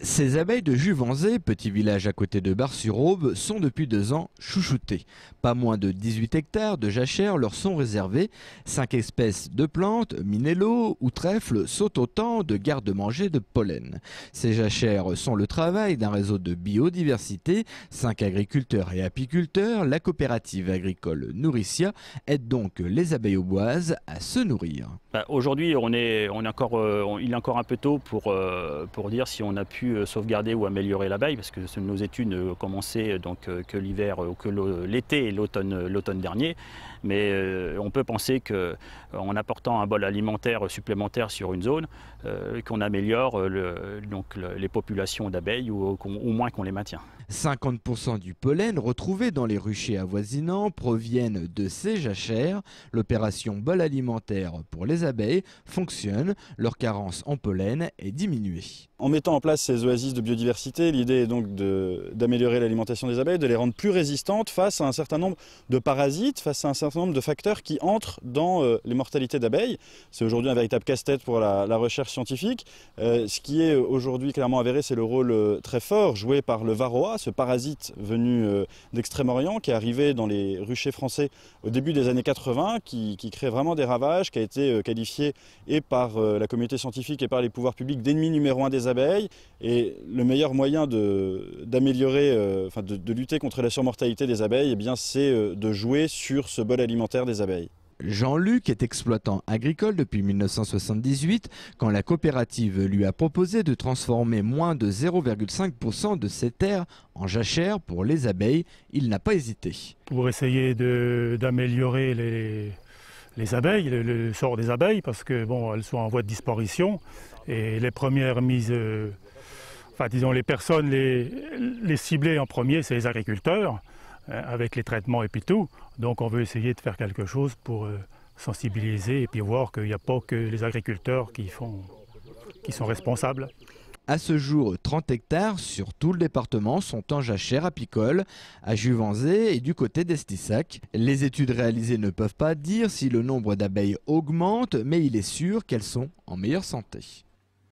Ces abeilles de Juvanzé, petit village à côté de Bar-sur-Aube, sont depuis 2 ans chouchoutées. Pas moins de 18 hectares de jachères leur sont réservés. 5 espèces de plantes, minello ou trèfle, sautent autant de garde-manger de pollen. Ces jachères sont le travail d'un réseau de biodiversité. 5 agriculteurs et apiculteurs, la coopérative agricole Nourricia aide donc les abeilles auboises à se nourrir. Aujourd'hui, il est encore un peu tôt pour dire si on a pu sauvegarder ou améliorer l'abeille, parce que nos études ne commençaient donc que l'hiver, que l'été et l'automne dernier. Mais on peut penser qu'en apportant un bol alimentaire supplémentaire sur une zone, qu'on améliore les populations d'abeilles ou au moins qu'on les maintient. 50% du pollen retrouvé dans les ruchers avoisinants proviennent de ces jachères. L'opération bol alimentaire pour les abeilles fonctionne, leur carence en pollen est diminuée. En mettant en place ces oasis de biodiversité, l'idée est donc d'améliorer l'alimentation des abeilles, de les rendre plus résistantes face à un certain nombre de parasites, face à un certain nombre de facteurs qui entrent dans les mortalités d'abeilles. C'est aujourd'hui un véritable casse-tête pour la recherche scientifique. Ce qui est aujourd'hui clairement avéré, c'est le rôle très fort joué par le varroa, ce parasite venu d'Extrême-Orient, qui est arrivé dans les ruchers français au début des années 80, qui crée vraiment des ravages, qui a été qualifié et par la communauté scientifique et par les pouvoirs publics d'ennemi numéro 1 des abeilles. Et le meilleur moyen d'améliorer, de lutter contre la surmortalité des abeilles, eh bien, c'est de jouer sur ce bol alimentaire des abeilles. Jean-Luc est exploitant agricole depuis 1978. Quand la coopérative lui a proposé de transformer moins de 0,5% de ses terres en jachères pour les abeilles, il n'a pas hésité. Pour essayer d'améliorer les abeilles, le sort des abeilles, parce que bon, elles sont en voie de disparition. Et les premières mises, les personnes les ciblées en premier, c'est les agriculteurs, avec les traitements et puis tout. Donc on veut essayer de faire quelque chose pour sensibiliser et puis voir qu'il n'y a pas que les agriculteurs qui sont responsables. À ce jour, 30 hectares sur tout le département sont en jachère apicole, à Juvanzé et du côté d'Estissac. Les études réalisées ne peuvent pas dire si le nombre d'abeilles augmente, mais il est sûr qu'elles sont en meilleure santé.